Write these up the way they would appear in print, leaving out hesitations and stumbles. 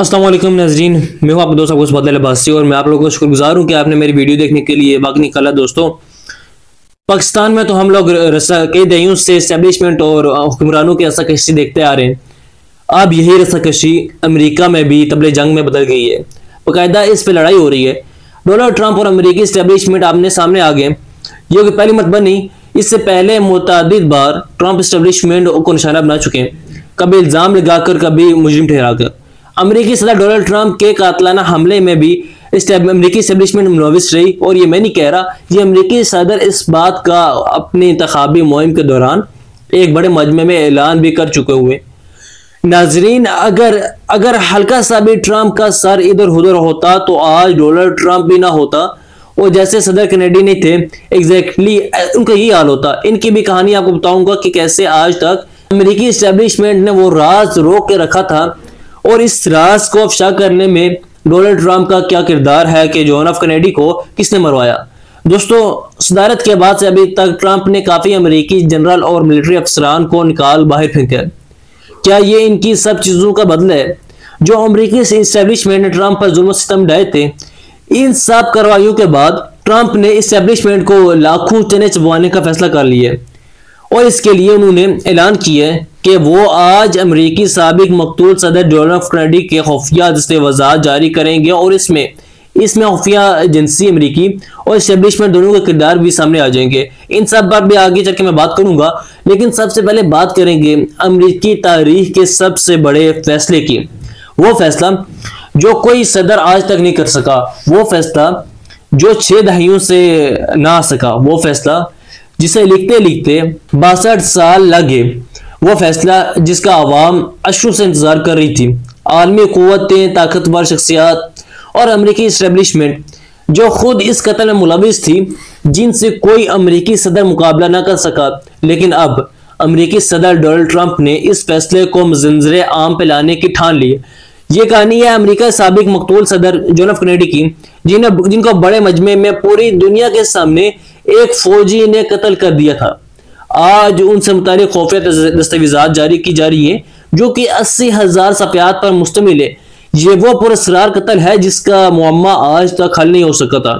अस्सलाम वालेकुम नाज़रीन, मैं हूं आपका दोस्त अबू बदल अब्बासी और मैं आप लोगों को शुक्रगुजार हूं कि आपने मेरी वीडियो देखने के लिए वक्त निकाला। दोस्तों, पाकिस्तान में तो हम लोग कई दहाइयों से इस्टेब्लिशमेंट और हुक्मरानों की रस्साकशी देखते आ रहे हैं। अब यही रस्साकशी अमेरिका में भी तबले जंग में बदल गई है। बाकायदा इस पर लड़ाई हो रही है। डोनाल्ड ट्रंप और अमेरिकी इस्टेब्लिशमेंट आमने सामने आ गए। ये पहली मरतबा नहीं, इससे पहले मुतअद्दिद बार ट्रंप इस्टेब्लिशमेंट को निशाना बना चुके हैं, कभी इल्जाम लगाकर, कभी मुजरिम ठहराकर। अमेरिकी सदर डोनाल्ड ट्रंप के कातलाना हमले में भी अमेरिकी इस्टेब्लिशमेंट मुलविस रही। और ये मैं नहीं कह रहा, ये अमेरिकी सदर इस बात का अपनी इंतखाबी मुहिम के दौरान एक बड़े मजमे में ऐलान भी कर चुके हुए। नाजरीन, अगर हल्का सा भी ट्रंप का सर इधर उधर होता तो आज डोनाल्ड ट्रंप भी ना होता और जैसे सदर कैनेडी नहीं थे, एग्जैक्टली उनका यही हाल होता। इनकी भी कहानी आपको बताऊंगा कि कैसे आज तक अमेरिकी इस्टेब्लिशमेंट ने वो राज रोक के रखा था और इस राज को अफशा करने में डोनाल्ड ट्रंप का क्या किरदार है कि जॉन एफ कैनेडी को किसने मरवाया। दोस्तों, सदारत के बाद से अभी तक ट्रंप ने काफी अमेरिकी जनरल और मिलिट्री अफसरान को निकाल बाहर फेंका। क्या ये इनकी सब चीजों का बदला है जो अमेरिकी इस्टेब्लिशमेंट ने ट्रंप पर जुल्म सितम ढाए थे? इन सब कार्रवाइयों के बाद ट्रंप ने इस्टेब्लिशमेंट को लाखों चने चबवाने का फैसला कर लिया और इसके लिए उन्होंने ऐलान किया कि वो आज अमेरिकी साबिक मकतूल सदर जॉन एफ कैनेडी के खुफिया दस्तावेज़ात जारी करेंगे और इसमें खुफिया एजेंसी अमेरिकी और इस्टेब्लिशमेंट दोनों के किरदार भी सामने आ जाएंगे। इन सब पर भी आगे चल के मैं बात करूंगा, लेकिन सबसे पहले बात करेंगे अमेरिकी तारीख के सबसे बड़े फैसले की। वो फैसला जो कोई सदर आज तक नहीं कर सका, वो फैसला जो 6 दहाइयों से ना आ सका, वो फैसला जिसे लिखते लिखते 62 साल लगे, वो फैसला जिसका आवाम अशरों से इंतजार कर रही थी। आलमी कुव्वतें, ताकतवर शख्सियात और अमेरिकी इस्टेब्लिशमेंट जो खुद इस कत्ल में मुलविस थी, जिनसे कोई अमेरिकी सदर मुकाबला ना कर सका। लेकिन अब अमेरिकी सदर डोनाल्ड ट्रंप ने इस फैसले को मंजर आम पे लाने की ठान ली। ये कहानी है अमेरिका साबिक मकतूल सदर जॉन एफ कैनेडी की, जिनको बड़े मजमे में पूरी दुनिया के सामने एक फौजी ने कत्ल कर दिया था। आज उनसे मुतालिक खुफिया दस्तावेज़ात जारी की जा रही है जो कि 80,000 सफ़ियात पर मुश्तमिल है। ये वो पुरअसरार कत्ल है जिसका मुअम्मा आज तक हल नहीं हो सका था।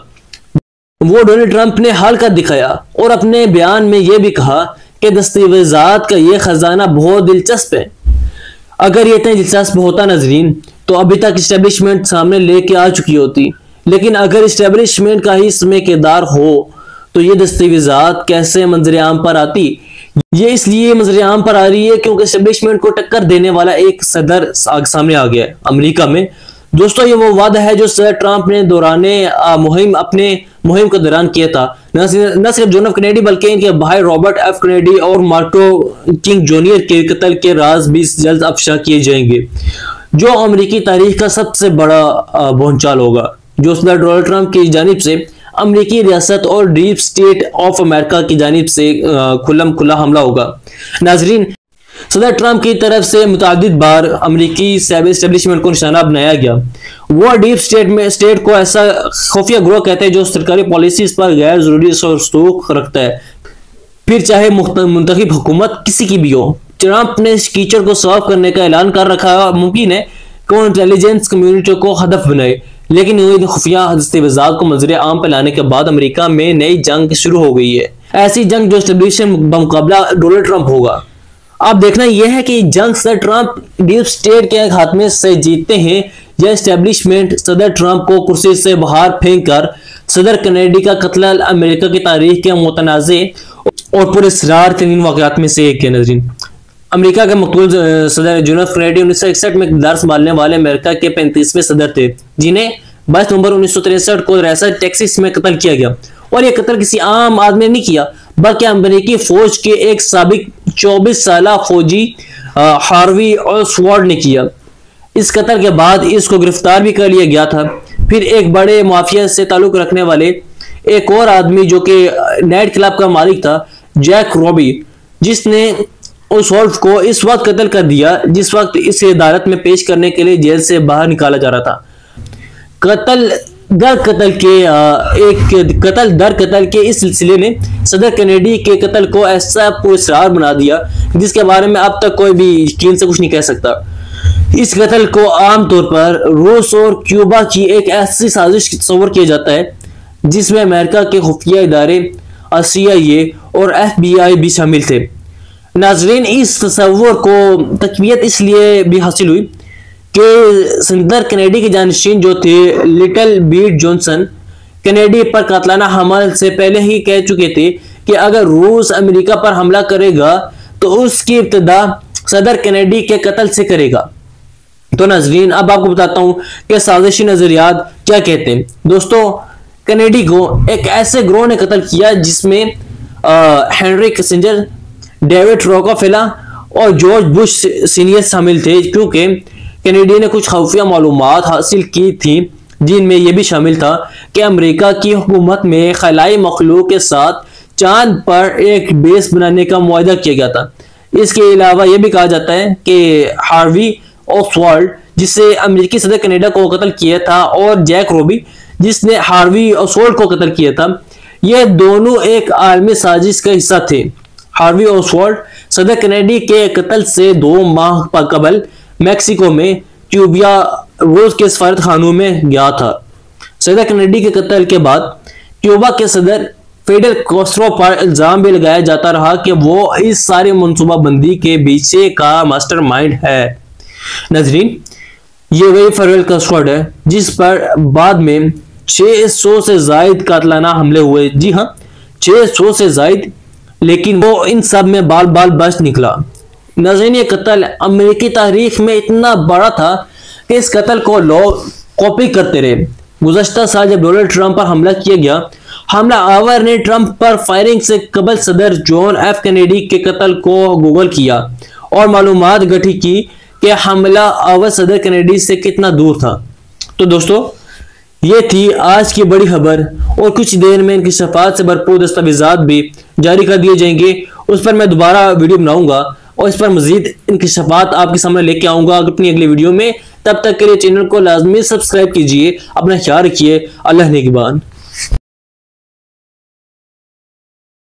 वो डोनाल्ड ट्रंप ने हल कर दिखाया और अपने बयान में यह भी कहा कि दस्तावेज़ात का ये खजाना बहुत दिलचस्प है। अगर ये इतना दिलचस्प होता नाज़रीन, तो अभी तक इस्टेब्लिशमेंट सामने लेके आ चुकी होती। लेकिन अगर इस्टेब्लिशमेंट का ही इसमें किरदार हो तो ये दस्तावेज़ात कैसे मंजर आम पर आती? ये इसलिए मंजर आम पर आ रही है क्योंकि इस्टेब्लिशमेंट को टक्कर देने वाला एक सदर सामने आ गया है अमेरिका में। दोस्तों, ये वो वादा है जो सदर ट्रंप ने अपने मुहिम के दौरान किया था। न सिर्फ जॉन एफ कैनेडी बल्कि इनके भाई रॉबर्ट एफ कैनेडी और मार्को किंग जूनियर के कत्ल के राज भी जल्द अफशा किए जाएंगे, जो अमेरिकी तारीख का सबसे बड़ा भूचाल होगा, जो सदर डोनाल्ड ट्रंप की जानिब से अमेरिकी रियासत और डीप स्टेट ऑफ अमेरिका की जानिब से खुल्लम खुल्ला हमला होगा। नाजरीन, सदर ट्रंप की तरफ से मुतअद्दिद बार अमेरिकी इस्टेब्लिशमेंट को निशाना बनाया गया। वो डीप स्टेट को ऐसा खुफिया ग्रोह कहते हैं जो सरकारी पॉलिसीज पर गैर जरूरी रसूख रखता है, फिर चाहे मुंतखब हुकूमत किसी की भी हो। ट्रंप ने इस कीचड़ को साफ करने का ऐलान कर रखा। मुमकिन है कि वो इंटेलिजेंस कम्युनिटी को हदफ बनाए, लेकिन इन खुफिया दस्तावेज़ात को मंजर आम पे लाने के बाद अमेरिका में नई जंग शुरू हो गई है। ऐसी जंग जो इस्टेब्लिशमेंट बमुकाबला डोनाल्ड ट्रंप होगा। अब देखना यह है कि जंग सदर ट्रंप डीप स्टेट के खात्मे से जीतते हैं या इस्टेब्लिशमेंट सदर ट्रंप को कुर्सी से बाहर फेंक कर सदर कैनेडी का कत्ल अमेरिका की तारीख के मुतनाज़े और पुरअसरार तरीन वाक़यात में से एक है। नज़रीन, अमेरिका के मकतूल सदर जॉन एफ कैनेडी 1961 में इक़्तिदार संभालने वाले अमेरिका के 35वें सदर थे, जिन्हें 22 नवंबर 1963 को रियासत टेक्सास में कत्ल किया गया। और यह कत्ल किसी आम आदमी ने नहीं किया, बल्कि अमेरिकी फौज के एक साबिक 24 साला फौजी हार्वी ऑसवाल्ड ने किया। इस कत्ल के बाद इसको गिरफ्तार भी कर लिया गया था। फिर एक बड़े माफिया से ताल्लुक रखने वाले एक और आदमी जो कि नाइट क्लब का मालिक था, जैक रूबी, जिसने ऑसवाल्ड को इस वक्त कत्ल कर दिया जिस वक्त इसे अदालत में पेश करने के लिए जेल से बाहर निकाला जा रहा था। कत्ल दर कत्ल के इस सिलसिले ने सदर कैनेडी के कत्ल को ऐसा पुरअसरार बना दिया जिसके बारे में अब तक कोई भी यकीन से कुछ नहीं कह सकता। इस कत्ल को आमतौर पर रूस और क्यूबा की एक ऐसी साजिश तस्वर किया जाता है जिसमें अमेरिका के खुफिया इदारे, CIA और FBI भी शामिल थे। नाजरीन, इस तस्वर को तकवीत इसलिए भी हासिल हुई कि सेनेटर कैनेडी के जानशीन जो थे लिटिल बीट जॉनसन कैनेडी पर कातलाना हमले से पहले ही कह चुके थे कि अगर रूस अमेरिका पर हमला करेगा तो उसकी इब्तिदा सदर कैनेडी के कत्ल से करेगा। तो नाजरीन, अब आपको बताता हूं कि साजिशी नजरियात क्या कहते हैं। दोस्तों, कैनेडी को एक ऐसे ग्रोह ने कत्ल किया जिसमें हेनरी किसिंजर, डेविड रॉकफेलर और जॉर्ज बुश सीनियर शामिल थे, क्योंकि कैनेडी ने कुछ खुफिया मालूमात हासिल की थी जिनमें यह भी शामिल था कि अमेरिका की हुकूमत में खलाई मखलूक के साथ चांद पर एक बेस बनाने का मुआहदा किया गया था। इसके अलावा यह भी कहा जाता है कि हार्वी ओसवाल्ड, जिससे अमेरिकी सदर कनाडा को कत्ल किया था, और जैक रूबी, जिसने हार्वी ओसवाल्ड को कत्ल किया था, यह दोनों एक आलमी साजिश का हिस्सा थे। हार्वी ओसवाल्ड सदर कैनेडी के कत्ल से 2 माह कबल मैक्सिको में क्यूबा रूस के सफारत खानों में गया था। सदर कैनेडी के कत्ल के बाद क्यूबा के सदर फिडेल कास्ट्रो पर इल्जाम भी लगाया जाता रहा कि वो इस सारी मनसूबाबंदी के पीछे का मास्टरमाइंड है। नाज़रीन, ये वही फिडेल कास्ट्रो है जिस पर बाद में 600 से जायद कातलाना हमले हुए। जी हाँ, 600 से जायद, लेकिन वो इन सब में बाल बाल बच निकला। नाज़रीन, ये कत्ल अमेरिकी तारीख में इतना बड़ा था कि इस कत्ल को लोग कॉपी करते रहे। गुज़श्ता साल जब डोनाल्ड ट्रंप पर हमला किया गया, हमला आवर ने ट्रंप पर फायरिंग से कबल सदर जॉन एफ कैनेडी के कत्ल को गूगल किया और मालूमात इकट्ठी की कि हमला आवर सदर कैनेडी से कितना दूर था। तो दोस्तों, ये थी आज की बड़ी खबर, और कुछ देर में इनकी शफात से भरपूर दस्तावेजात भी जारी कर दिए जाएंगे। उस पर मैं दोबारा वीडियो बनाऊंगा और इस पर मजीद इनकी शफात आपके सामने लेके आऊंगा अपनी अगली वीडियो में। तब तक के लिए चैनल को लाजमी सब्सक्राइब कीजिए। अपना ख्याल रखिए। अल्लाह निगहबान।